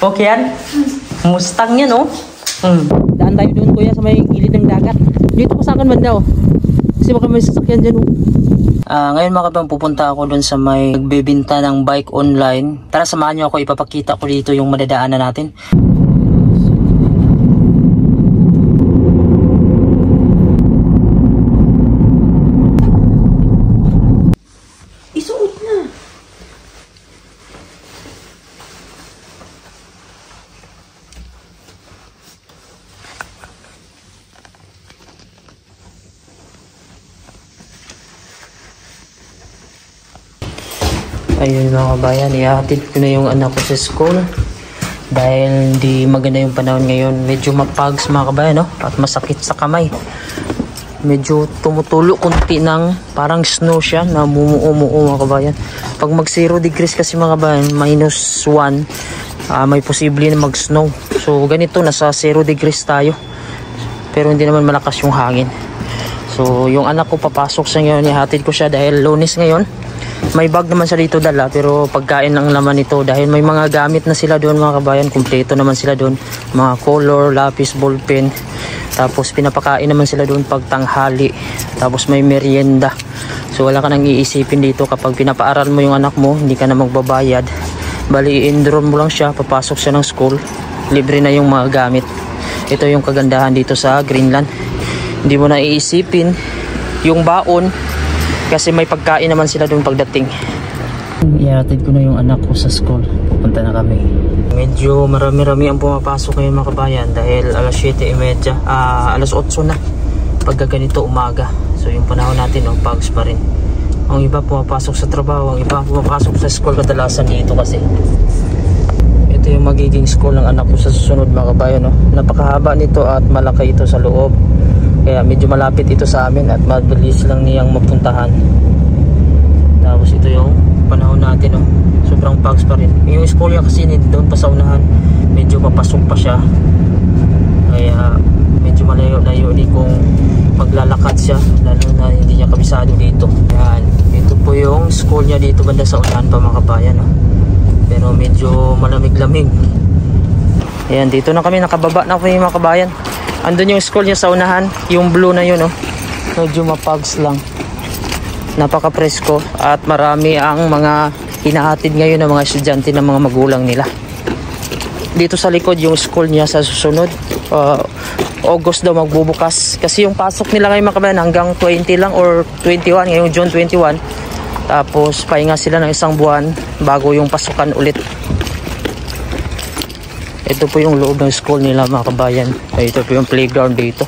Okay yan? Mustang yan, oh. Daan tayo doon, kuya, sa may gilid ng dagat. Dito ko sa akin banda, oh. Kasi baka may sasakyan dyan, oh. Ngayon mga kabang pupunta ako doon sa may nagbebenta ng bike online. Tara, samahan nyo ako, ipapakita ko dito yung madadaanan natin. Isuot na. Ayun mga kabayan, ihatid ko na yung anak ko sa school. Dahil hindi maganda yung panahon ngayon. Medyo mapags mga kabayan, no? At masakit sa kamay. Medyo tumutulo kunti ng parang snow siya na mumuo mga kabayan. Pag mag 0 degrees kasi mga kabayan, -1, may posible na mag snow. So ganito, nasa 0 degrees tayo. Pero hindi naman malakas yung hangin. So yung anak ko papasok sa ngayon, ihatid ko siya dahil Lunes ngayon. May bag naman siya dito dala, pero pagkain lang naman ito dahil may mga gamit na sila doon mga kabayan. Kumpleto naman sila doon, mga color, lapis, ballpen. Tapos pinapakain naman sila doon pag tanghali. Tapos may merienda. So wala ka nang iisipin dito kapag pinapaaral mo yung anak mo, hindi ka na magbabayad. Bali i-enroll mo lang siya, papasok siya ng school, libre na yung mga gamit. Ito yung kagandahan dito sa Greenland. Hindi mo na iisipin yung baon kasi may pagkain naman sila doon pagdating. Ihatid ko na yung anak ko sa school. Pupunta na kami. Medyo marami-rami ang pumapasok ngayon mga kabayan dahil alas 7:30, alas 8 na pagka ganito umaga. So yung panahon natin, pags pa rin. Ang iba pumapasok sa trabaho, ang iba pumapasok sa school kadalasan dito kasi. Ito yung magiging school ng anak ko sa susunod mga kabayan. Napakahaba nito at malaki ito sa loob. Kaya medyo malapit ito sa amin at mabilis lang niyang mapuntahan. Tapos ito yung panahon natin, sobrang pags pa rin. Yung school niya kasi doon pa sa unahan, medyo papasok pa siya. Kaya medyo malayo-layo din kung maglalakad siya, lalo na hindi niya kabisado dito. Ayan, ito po yung school niya dito banda sa unahan pa mga kabayan. Pero medyo malamig-lamig. Ayan, dito na kami, nakababa na kami mga kabayan. Andun yung school niya sa unahan, yung blue na yun, medyo mapags lang. Napaka-presko at marami ang mga hinahatid ngayon ng mga estudyante ng mga magulang nila. Dito sa likod yung school niya sa susunod, August daw magbubukas. Kasi yung pasok nila ngayon mga kabayan hanggang 20 lang or 21, ngayong June 21. Tapos pahinga sila ng isang buwan bago yung pasukan ulit. Ito po yung loob ng school nila mga kabayan. Ito po yung playground dito.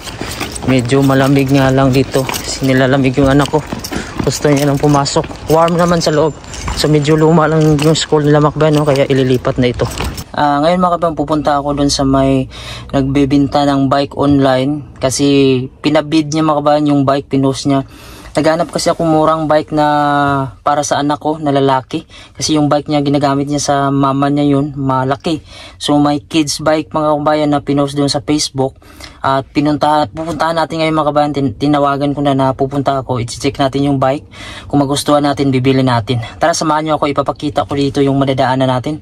Medyo malamig nga lang dito. Kasi nilalamig yung anak ko. Gusto niya nang pumasok. Warm naman sa loob. So medyo luma lang yung school nila mga kabayan, kaya ililipat na ito. Ngayon mga kabayan, pupunta ako dun sa may nagbebenta ng bike online. Kasi pinabid niya mga kabayan yung bike, pinost niya. Naghanap kasi ako murang bike na para sa anak ko na lalaki. Kasi yung bike niya, ginagamit niya sa mama niya yun, malaki. So may kids bike mga kabayan na pinost doon sa Facebook. At pupuntahan natin ngayon mga kabayan, tinawagan ko na pupunta ako, i-check natin yung bike. Kung magustuhan natin, bibili natin. Tara, samahan niyo ako, ipapakita ko dito yung madadaanan natin.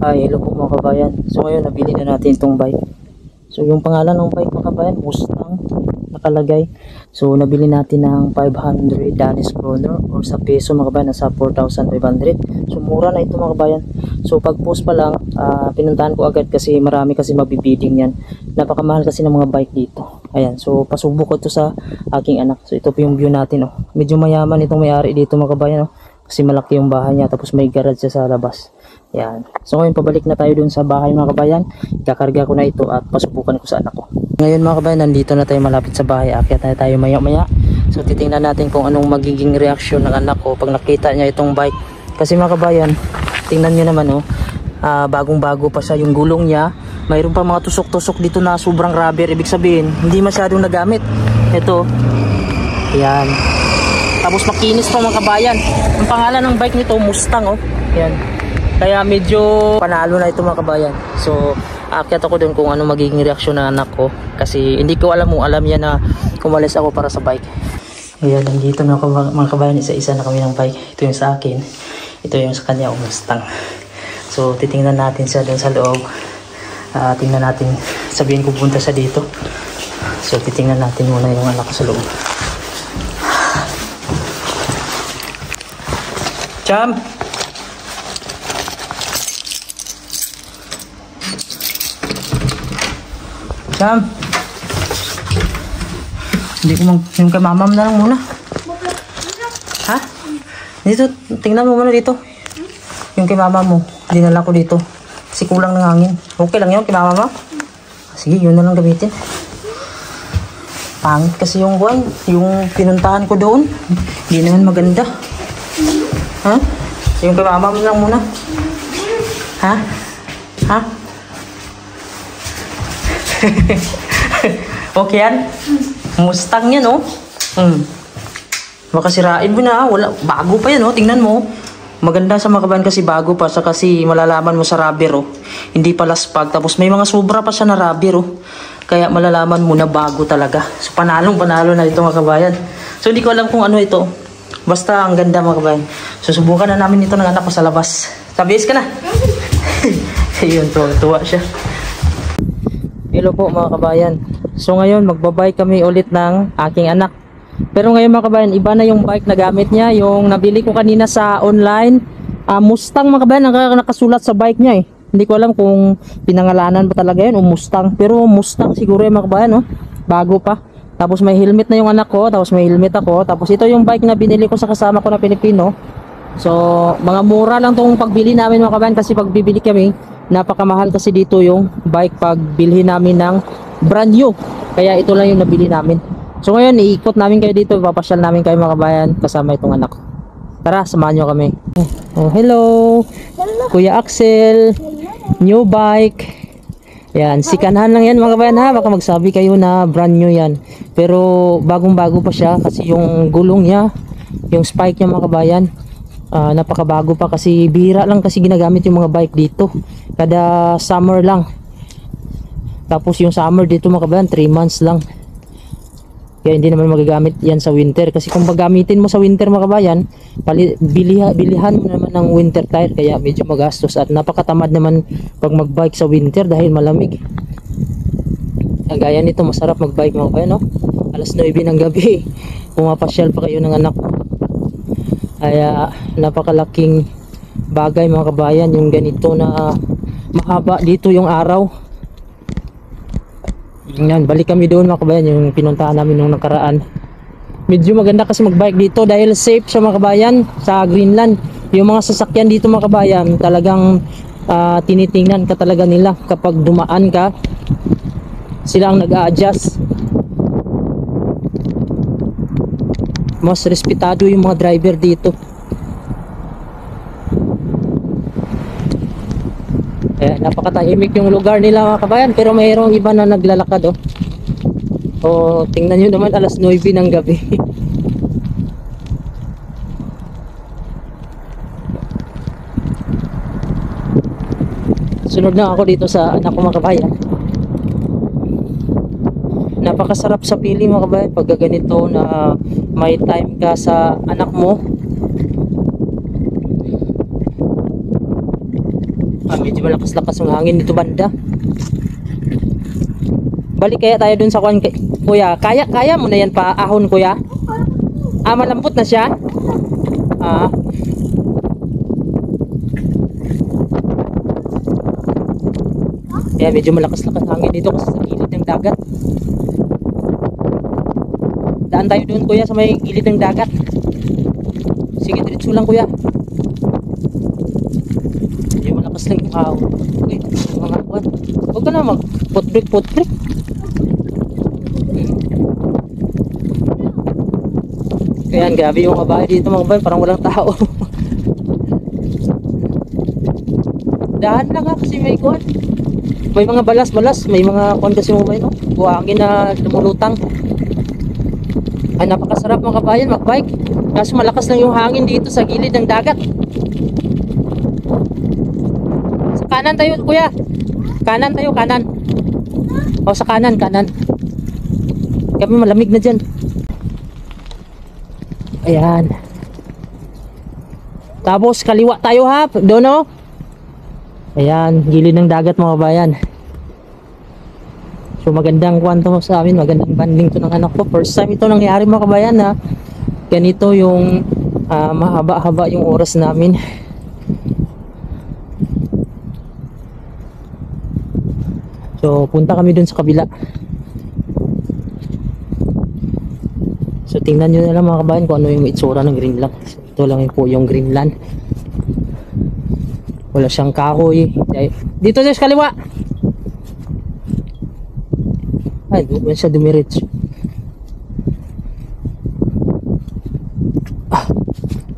Ay, hello po mga kabayan. So ngayon, nabili na natin itong bike. So yung pangalan ng bike mga kabayan, Mustang nakalagay. So nabili natin ng 500 Danish kroner or sa peso mga kabayan, nasa 4,500. So mura na ito mga kabayan. So pag post pa lang, pinuntahan ko agad kasi marami kasi mabibidding yan. Napakamahal kasi ng mga bike dito. Ayan, so pasubok ko ito sa aking anak. So ito po yung view natin. Oh. Medyo mayaman itong may-ari dito mga kabayan. Oh. Kasi malaki yung bahay niya, tapos may garage siya sa labas. Yan. So ngayon pabalik na tayo dun sa bahay mga kabayan. Kakarga ko na ito at pasubukan ko sa anak ko. Ngayon mga kabayan, nandito na tayo malapit sa bahay. Akyat na tayo maya maya. So titingnan natin kung anong magiging reaksyon ng anak ko pag nakita niya itong bike. Kasi mga kabayan, tingnan niyo naman oh. Bagong bago pa siya yung gulong niya. Mayroon pa mga tusok-tusok dito na sobrang rubber. Ibig sabihin, hindi masyadong nagamit. Ito. Yan. Tapos makinis pa mga kabayan. Ang pangalan ng bike nito, Mustang oh. Yan. Kaya medyo panalo na ito mga kabayan. So aakyat ako dun kung ano magiging reaksyon ng anak ko. Kasi hindi ko alam mo, alam niya na kumalis ako para sa bike. Ayan, nandito na ako mga kabayan. Isa-isa na kami ng bike. Ito yung sa akin. Ito yung sa kanya, Mustang. So titingnan natin siya dun sa loob. Tingnan natin, sabihin ko punta siya dito. So titingnan natin muna yung anak ko sa loob. Cham! Cham! Hindi ko yung kay mamam na lang muna. Ha? Dito, tingnan mo muna dito. Yung kay mama mo, dinala ko dito. Kasi kulang ng hangin. Okay lang yun kay mama mo? Sige, yun na lang gamitin. Pangit kasi yung buwan, yung pinuntahan ko doon. Hindi naman maganda. Ha? Yung kay mama mo lang muna. Ha? Ha? Okay yan? Mustang yan oh. Baka sirain mo na. Wala, bago pa yan oh. Tingnan mo. Maganda sa mga kabayan kasi bago pa. Sa kasi malalaman mo sa rubber oh. Hindi pa laspag. Tapos may mga sobra pa siya na rubber oh. Kaya malalaman mo na bago talaga. So panalo na ito mga kabayan. So hindi ko alam kung ano ito. Basta ang ganda mga kabayan. Susubukan na namin ito ng anak ko sa labas. Tabiis ka na. Ayun, tuwa siya. Hello po mga kabayan. So ngayon magbabike kami ulit ng aking anak. Pero ngayon mga kabayan, iba na yung bike na gamit niya. Yung nabili ko kanina sa online, Mustang mga kabayan, nakasulat sa bike niya eh. Hindi ko alam kung pinangalanan ba talaga yun o Mustang. Pero Mustang siguro yung mga kabayan, no? Bago pa. Tapos may helmet na yung anak ko, tapos may helmet ako. Tapos ito yung bike na binili ko sa kasama ko na Pilipino. So mga mura lang tong pagbili namin mga kabayan, kasi pag bibili kami, napakamahal kasi dito yung bike pag bilhin namin ng brand new. Kaya ito lang yung nabili namin. So ngayon, iikot namin kayo dito, papasyal namin kayo mga kabayan kasama itong anak ko. Tara, samahan nyo kami. Oh, hello. Kuya Axel. New bike. Yan, sikanhan lang yan mga kabayan ha. Baka magsabi kayo na brand new yan. Pero bagong bago pa siya kasi yung gulong niya, yung spike niya mga kabayan, napakabago pa kasi bihira lang kasi ginagamit yung mga bike dito. Kada summer lang. Tapos yung summer dito mga kabayan, 3 months lang. Kaya hindi naman magagamit yan sa winter. Kasi kung magamitin mo sa winter mga kabayan, bilihan mo naman ng winter tire. Kaya medyo magastos at napakatamad naman pag magbike sa winter dahil malamig. Gaya nito, masarap magbike mga kabayan, no? Alas 9 ng gabi, pumapasyal pa kayo ng anak mo. Kaya napakalaking bagay mga kabayan yung ganito na mahaba dito yung araw. Yan, balik kami doon mga kabayan, yung pinuntahan namin nung nakaraan. Medyo maganda kasi magbike dito dahil safe sa mga kabayan sa Greenland. Yung mga sasakyan dito mga kabayan, talagang tinitingnan ka talaga nila kapag dumaan ka. Sila ang nag-a-adjust. Mas respetado yung mga driver dito. Napakatahimik yung lugar nila mga kabayan, pero mayroong iba na naglalakad oh. Tingnan nyo naman, alas 9 ng gabi. Sunod na ako dito sa anak ko mga kabayan. Napakasarap sa pili mga kabayan pag ganito na may time ka sa anak mo. Medyo malakas-lakas ang hangin dito banda. Balik kaya tayo dun sa kuan, kuya. Kaya mo na yan pa ahon, kuya? Malambot na siya? Kaya medyo malakas-lakas hangin dito kasi sa gilid ng dagat. Daan tayo dun, kuya, sa may gilid ng dagat. Sige, diretso lang, kuya. Medyo malakas lang yung ahon. Uy, mga kuan. Huwag ka na mag-put-break. Ayan, grabe yung kabahay dito mga bayan, parang walang tao. Dahan lang kasi may kuwan. May mga balas-balas, may mga kuwan kasi mga bayan, no? Buhangin na lumulutang. Ay, napakasarap mga kabayan magbike. Kaso malakas lang yung hangin dito sa gilid ng dagat. Sa kanan tayo, kuya. Kanan tayo, kanan. O, sa kanan. Kami malamig na dyan. Ayan. Tapos kaliwa tayo ha. Doon o. Ayan. Gilid ng dagat mga bayan. So magandang kwanto sa amin. Magandang banding to ng anak ko. First time ito nangyari mga kabayan na ganito yung mahaba-haba yung oras namin. So punta kami dun sa kabila. So tingnan nyo na lang mga kabayan kung ano yung itsura ng Greenland. So, ito lang po yung Greenland. Wala siyang kahoy. Dito sa kaliwa. Ay, doon siya dumiretso.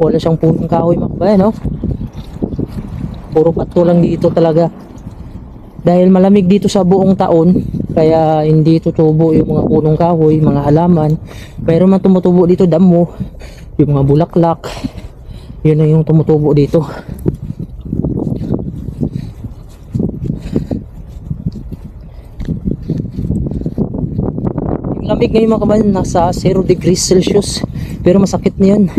Wala siyang punong kahoy mga kabayan, no? Puro pato lang dito talaga. Dahil malamig dito sa buong taon, kaya hindi tutubo yung mga punong kahoy, mga halaman. Mayroon man tumutubo dito, damo, yung mga bulaklak. Yun na yung tumutubo dito. Yung lamig ngayon mga kabayan, nasa 0 degrees Celsius. Pero masakit na yun,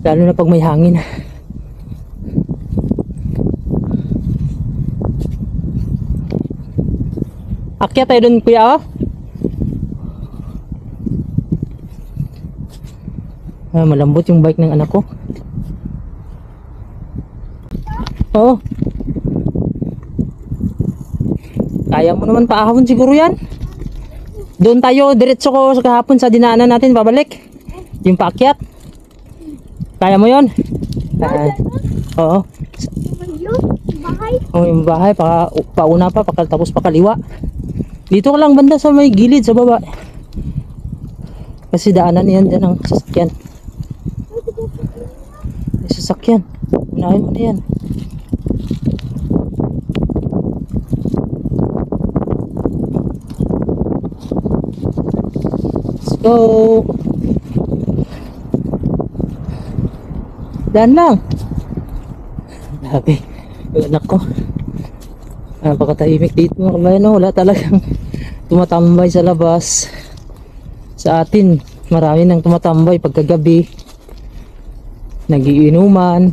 lalo na pag may hangin. Akyat tayo dun, kuya, oh. Malambot yung bike ng anak ko. Oo. Kaya mo naman paahon siguro yan. Doon tayo, diretso ko sa kahapon sa dinaanan natin, babalik. Yung paakyat. Kaya mo yon? Oo. Oh, yung bahay, pauna pa, tapos pakaliwa. Dito ka lang banda sa may gilid sa baba. Kasi daanan yan dyan ang sasakyan. May sasakyan. Unahin mo na yan. Let's go. Daan lang. Grabe. Yung anak ko. Napakatahimik dito mga kabayan, no? Wala talagang tumatambay sa labas. Sa atin marami nang tumatambay pagkagabi, nagiinuman,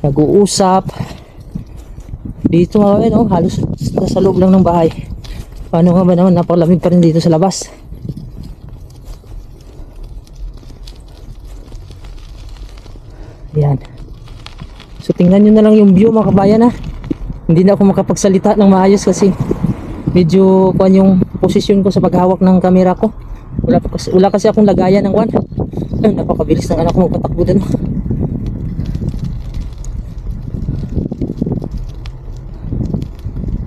nag-uusap. Dito mga kabayan, no? Halos nasa loob lang ng bahay. Paano nga ba naman, napakalamig pa rin dito sa labas. Yan. So tingnan nyo na lang yung view mga kabayan, ha. Hindi na ako makapagsalita ng maayos kasi medyo kuan yung posisyon ko sa paghawak ng camera ko. Wala kasi akong lagayan ng kuan. Ay, napakabilis ng anak ko magpatakbo doon.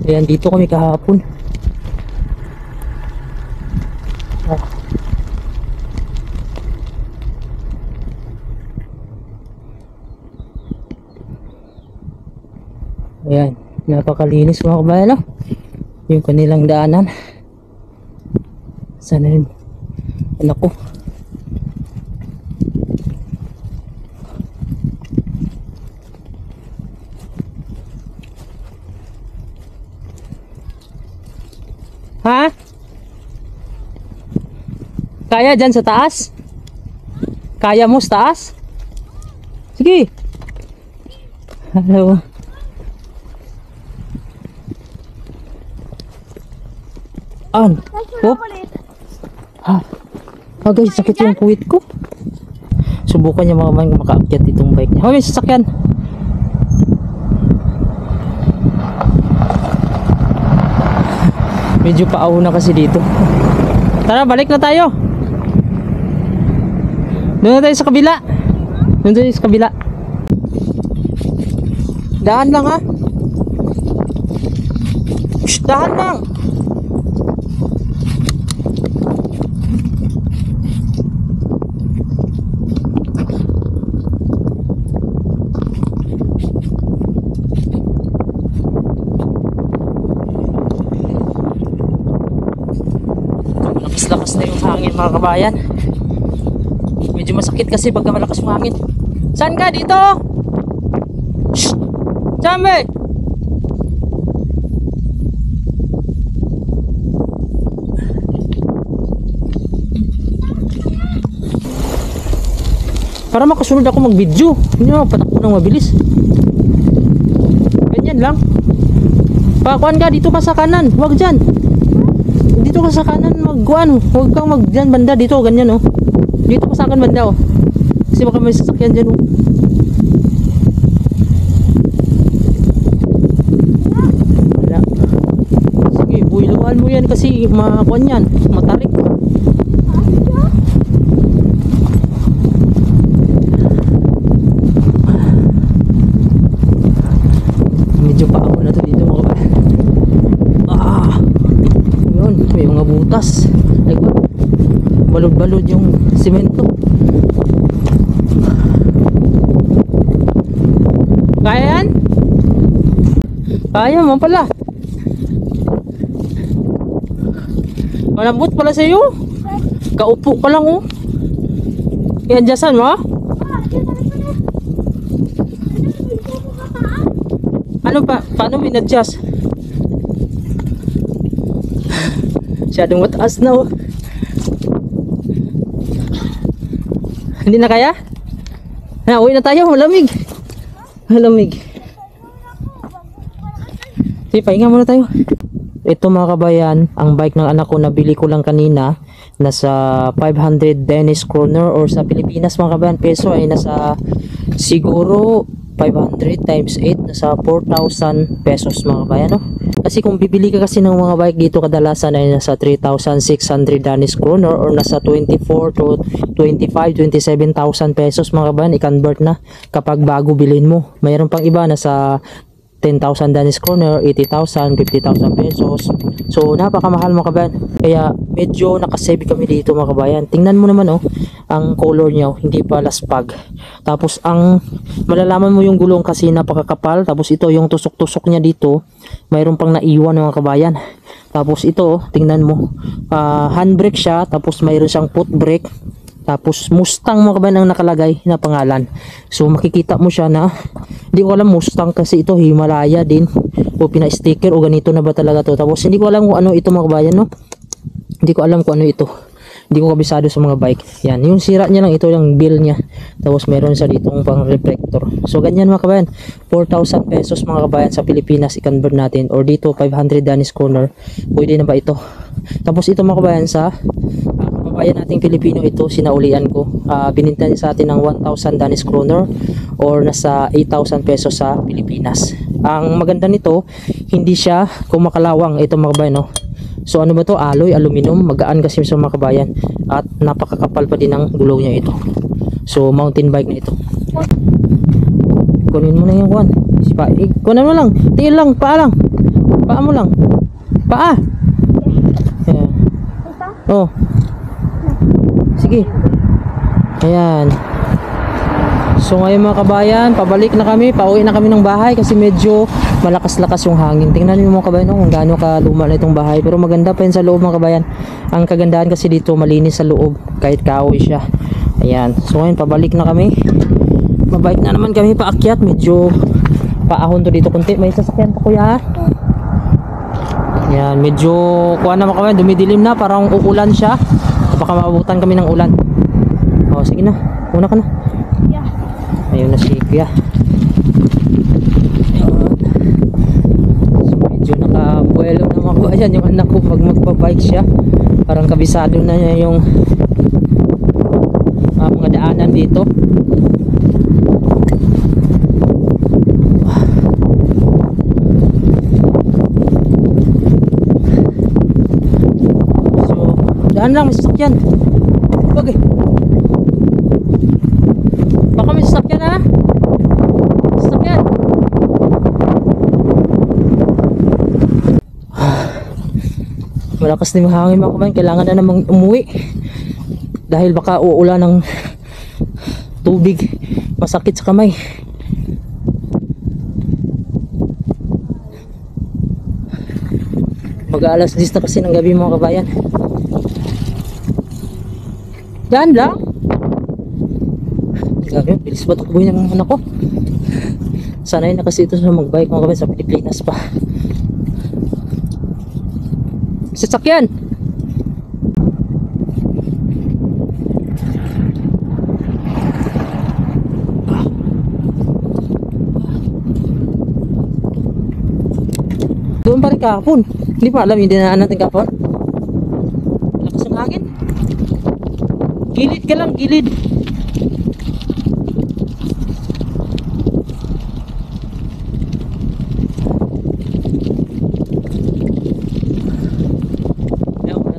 Ayan, dito kami kahapon. Ayan, napakalinis mga kabayan, no? Yung kanilang daanan. Sana yun anak ko. Ha? Kaya dyan sa taas? Kaya mo sa taas? Sige. Hello. An? Hop. Ha? Ah guys, sakit yung puwit ko. Subukan niya mga kabayan makaakyat itong bike niya. Oh, may sasakyan. Medyo pauna kasi dito. Tara, balik na tayo. Doon na tayo sa kabila. Doon tayo sa kabila. Daan lang ha. Shh, daan lang. Lakas na yung hangin mga kabayan. Medyo masakit kasi pagka malakas yung hangin. Saan ka? Dito? Shhh! Saan para makasunod ako mag-video. Hindi mo patakbo ng mabilis. Ganyan lang. Pakuan ka, dito ka sa kanan. Huwag dyan. Dito ka sa kanan magkuan. Huwag kang mag dyan banda dito. Ganyan oh. Dito ka sa akin banda oh. Kasi baka may sasakyan dyan oh. Wala. Sige, builuhan mo yan kasi makuan yan. Matarik. Medyo paaw na to dito mga kapatid. Yun, may mga butas. Ay ko, balod-balod yung simento. Kaya yan? Kaya mo pala. Malambot pala sa'yo. Kaupo ka lang oh. I-adjustan mo? Ano pa? Paano in-adjust? Masyadong mataas na oh. Hindi na kaya? Na, uwi na tayo. Malamig. Malamig. Sige, pahinga muna tayo. Ito mga kabayan, ang bike ng anak ko nabili ko lang kanina. Nasa 500 Danish kroner or sa Pilipinas mga kabayan peso ay nasa siguro 500 times 8 nasa 4,000 pesos mga kabayan no? Kasi kung bibili ka kasi ng mga bike dito kadalasan ay nasa 3,600 Danish kroner or nasa 24 to 25, 27,000 pesos mga kabayan i-convert na kapag bago bilhin mo. Mayroon pang iba nasa 10,000 Danish kroner, 80,000, 50,000 pesos. So napakamahal mga kabayan. Kaya medyo nakasave kami dito mga kabayan. Tingnan mo naman oh, ang color niya hindi pa laspag. Tapos ang malalaman mo yung gulong kasi napakakapal. Tapos ito yung tusok-tusok niya dito, mayroon pang naiwan mga kabayan. Tapos ito oh, tingnan mo. Handbrake siya, tapos mayroon siyang foot brake. Tapos Mustang mga kabayan ang nakalagay na pangalan. So makikita mo siya na hindi ko alam Mustang kasi ito Himalaya din o pina-sticker o ganito na ba talaga to. Tapos hindi ko alam kung ano ito mga kabayan no. Hindi ko alam kung ano ito. Hindi ko kabisado sa mga bike. Yan, yung sira niya lang ito yung bill niya. Tapos meron siya ditong pang reflector. So ganyan mga kabayan, 4,000 pesos mga kabayan sa Pilipinas i-convert natin or dito 500 Danish kroner. Pwede na ba ito? Tapos ito mga kabayan sa kabayan nating Pilipino ito sinaulian ko. Bininta niya sa atin ng 1,000 Danish kroner or nasa 8,000 pesos sa Pilipinas. Ang maganda nito, hindi siya kumakalawang ito mga kabayan no. So ano ba to? Alloy, aluminum, magaan kasi sa mga kabayan at napakakapal pa din ang gulong niya ito. So mountain bike na ito. Kunin mo na yung kuan. Kunin mo lang, tingin lang, paa lang. Paa mo lang. Paa. Ayan. Oh. Sige. Ayan. So ngayon mga kabayan, pabalik na kami, pauwi na kami ng bahay kasi medyo malakas-lakas yung hangin. Tingnan niyo mga kabayan kung gaano kaluma na itong bahay. Pero maganda pa yun sa loob mga kabayan. Ang kagandahan kasi dito, malinis sa loob kahit kahoy siya. Ayan. So ngayon pabalik na kami. Mabike na naman kami paakyat. Medyo paahon to dito konti. May sasakyan pa kuya. Ayan. Medyo kuha na mga kabayan. Dumidilim na. Parang uulan siya. Baka maabutan kami ng ulan. O sige na. Una ka na. Ayun na si kuya. So medyo nakabuelo na mga kuya. kabayan, yung anak ko pag magbabike siya, parang kabisado na niya yung mga daanan dito. So daan lang, may sasakyan. Okay, baka may sasakyan ha. Sasakyan. Malakas na yung hangin mga kabayan, kailangan na namang umuwi dahil baka uulan ng tubig, masakit sa kamay. Mag-aalas 10 na kasi ng gabi mga kabayan. Daan lang. Grabe, bilis ba takbuhin ng anak ko? Sanay na kasi ito sa magbike mga kabayan, sa Pilipinas pa. Sasakyan. Doon pa rin kahapon. Hindi pa alam yung dinaan natin kahapon. Lakas ng hangin. Gilid ka lang, gilid.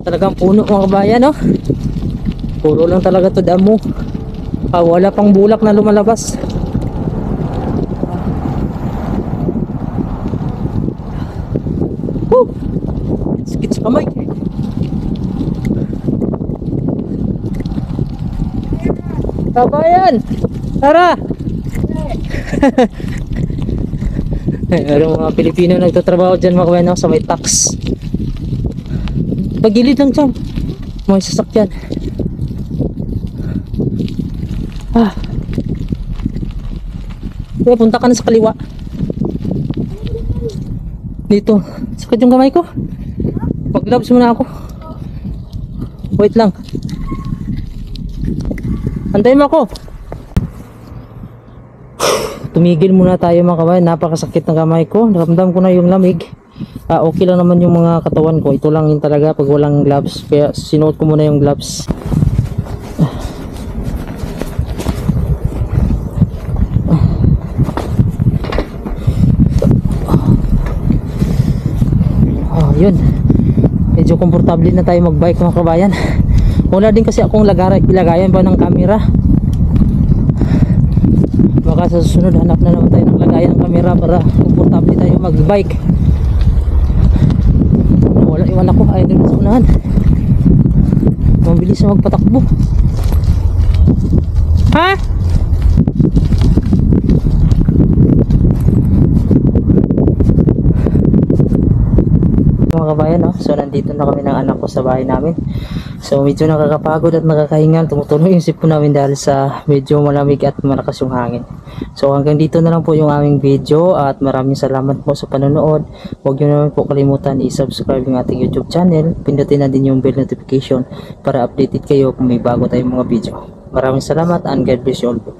Talagang puno mga kabayan, no? Puro lang talaga to damo. Wala pang bulak na lumalabas. Woo! Sakit sa kamay. Kabayan! Tara! Meron mga Pilipino nagtatrabaho dyan mga kabayan, no? Sa may tax. Pagilid lang dyan, may sasakyan. Kaya punta ka na sa kaliwa. Dito, sakit yung kamay ko. Mag-gloves muna ako. Wait lang. Antayin mo ako. Tumigil muna tayo mga kabayan, napakasakit ng kamay ko. Naramdam ko na yung lamig. Okay lang naman yung mga katawan ko. Ito lang yun talaga pag walang gloves. Kaya sinuot ko muna yung gloves. Yun. Medyo komportable na tayo magbike mga kabayan. Wala din kasi akong ilagayan pa ng camera. Baka sa susunod hanap na naman tayo ng lagayan ng camera para komportable tayo magbike. Wala, iwan ako, ayaw din sa unahan. Mabilis na magpatakbo. Ha? Mga kabayan, no? So nandito na kami ng anak ko sa bahay namin. So medyo nakakapagod at nakakahingal. Tumutunog yung isip ko namin dahil sa medyo malamig at malakas yung hangin. So hanggang dito na lang po yung aming video at maraming salamat po sa panonood. Huwag nyo naman po kalimutan i-subscribe yung ating YouTube channel. Pindutin na din yung bell notification para updated kayo kung may bago tayong mga video. Maraming salamat and God bless you all po.